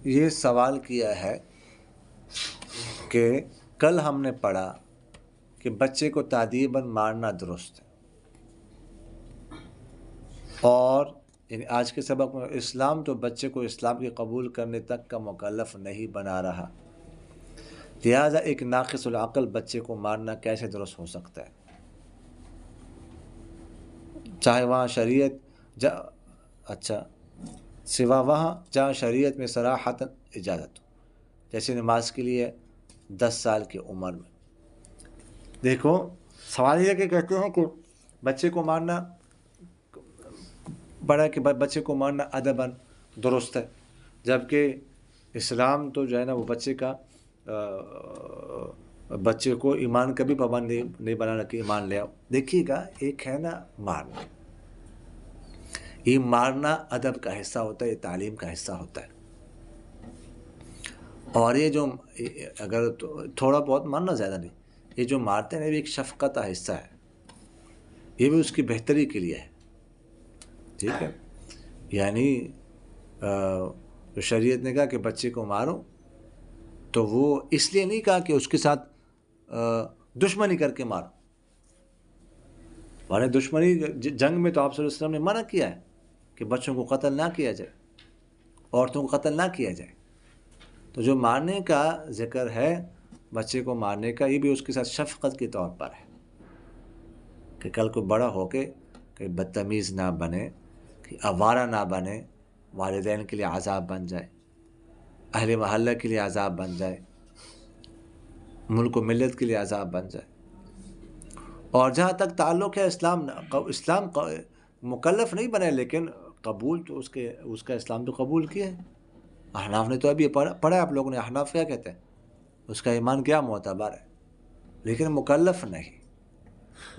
یہ سوال کیا ہے کہ کل ہم نے پڑھا کہ بچے کو تادیباً مارنا درست ہے، اور یعنی آج کے سبق میں اسلام تو بچے کو اسلام کی قبول کرنے تک کا مکلف نہیں بنا رہا، لہذا ایک ناقص العقل بچے کو مارنا کیسے درست ہو سکتا ہے؟ چاہے وہاں شریعت اچھا سوا وہاں جہاں شریعت میں صراحتاً اجازت ہو، جیسے نماز کے لیے 10 سال کی عمر میں۔ دیکھو سوال یہ کہ کہتے ہیں کہ بچے کو مارنا بڑا کہ بچے کو مارنا ادباً درست ہے، جبکہ اسلام تو جو ہے نا وہ بچے کو ایمان کا بھی پابند نہیں بنانا کہ ایمان لے آؤ۔ دیکھیے گا ایک ہے نا مارنا، یہ مارنا ادب کا حصہ ہوتا ہے، یہ تعلیم کا حصہ ہوتا ہے، اور یہ جو اگر تھوڑا بہت مارنا زیادہ نہیں، یہ جو مارتے ہیں یہ بھی ایک شفقت کا حصہ ہے، یہ بھی اس کی بہتری کے لیے ہے، ٹھیک ہے۔ یعنی جو شریعت نے کہا کہ بچے کو مارو تو وہ اس لیے نہیں کہا کہ اس کے ساتھ دشمنی کر کے مارو، مانے دشمنی جنگ میں تو آپ صلی اللہ علیہ وسلم نے منع کیا ہے کہ بچوں کو قتل نہ کیا جائے، عورتوں کو قتل نہ کیا جائے، تو جو مارنے کا ذکر ہے بچے کو مارنے کا، یہ بھی اس کے ساتھ شفقت کے طور پر ہے کہ کل کو بڑا ہو کے کہ بدتمیز نہ بنے، کہ آوارہ نہ بنے، والدین کے لیے عذاب بن جائے، اہل محلہ کے لیے عذاب بن جائے، ملک و ملت کے لیے عذاب بن جائے۔ اور جہاں تک تعلق ہے اسلام مکلف نہیں بنے، لیکن قبول تو اس کا اسلام تو قبول کیا ہے۔ احناف نے تو ابھی پڑھا آپ لوگوں نے، احناف کیا کہتے ہیں؟ اس کا ایمان کیا معتبر ہے، لیکن مکلف نہیں۔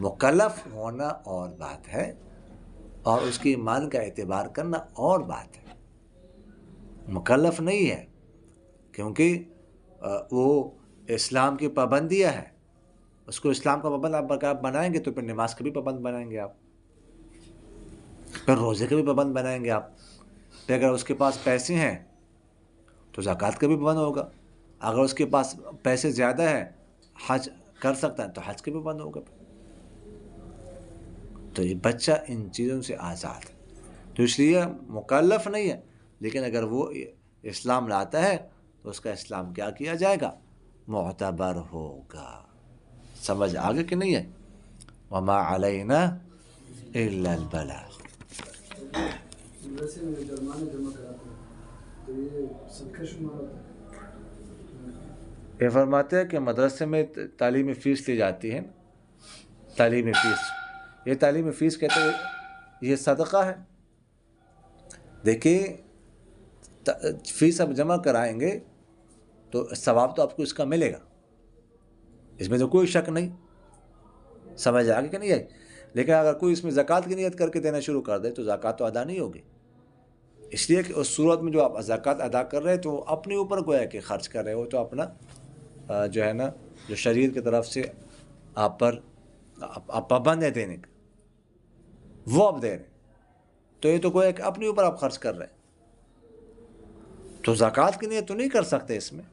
مکلف ہونا اور بات ہے، اور اس کی ایمان کا اعتبار کرنا اور بات ہے۔ مکلف نہیں ہے کیونکہ وہ اسلام کی پابندیاں ہیں، اس کو اسلام کا پابند آپ بنائیں گے تو پھر نماز کا بھی پابند بنائیں گے آپ، پھر روزے کا بھی پابند بنائیں گے آپ، پھر اگر اس کے پاس پیسے ہیں تو زکوٰۃ کا بھی پابند ہوگا، اگر اس کے پاس پیسے زیادہ ہیں حج کر سکتا ہے تو حج کا بھی پابند ہوگا۔ تو یہ بچہ ان چیزوں سے آزاد ہے، تو اس لیے مکلف نہیں ہے، لیکن اگر وہ اسلام لاتا ہے تو اس کا اسلام کیا جائے گا؟ معتبر ہوگا۔ سمجھ آگے کہ نہیں ہے؟ وما علینا الا البلاغ۔ یہ فرماتے ہیں کہ مدرسے میں تعلیمی فیس لی جاتی ہے، تعلیمی فیس، یہ تعلیمی فیس کہتے ہیں یہ صدقہ ہے۔ دیکھیے فیس اب جمع کرائیں گے تو ثواب تو آپ کو اس کا ملے گا، اس میں تو کوئی شک نہیں، سمجھ آگے کہ نہیں ہے؟ لیکن اگر کوئی اس میں زکوٰۃ کی نیت کر کے دینا شروع کر دے تو زکوٰۃ تو ادا نہیں ہوگی، اس لیے کہ اس صورت میں جو آپ زکوٰۃ ادا کر رہے ہیں تو اپنے اوپر گویا کہ خرچ کر رہے ہو، تو اپنا جو ہے نا جو شریعت کی طرف سے آپ پر آپ پابند ہے دینے کا، وہ آپ دے رہے ہیں، تو یہ تو گویا کہ اپنے اوپر آپ خرچ کر رہے ہیں، تو زکوٰۃ کی نیت تو نہیں کر سکتے اس میں،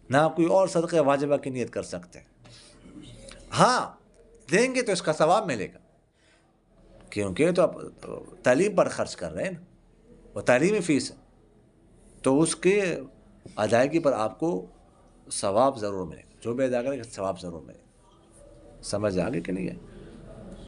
نہ کوئی اور صدقہ واجبہ کی نیت کر سکتے ہیں۔ ہاں دیں گے تو اس کا ثواب ملے گا، کیونکہ تو آپ تعلیم پر خرچ کر رہے ہیں نا، وہ تعلیمی فیس ہے، تو اس کے ادائیگی پر آپ کو ثواب ضرور ملے گا، جو بھی ادا کرے گا ثواب ضرور ملے گا۔ سمجھ آگے کہ نہیں ہے؟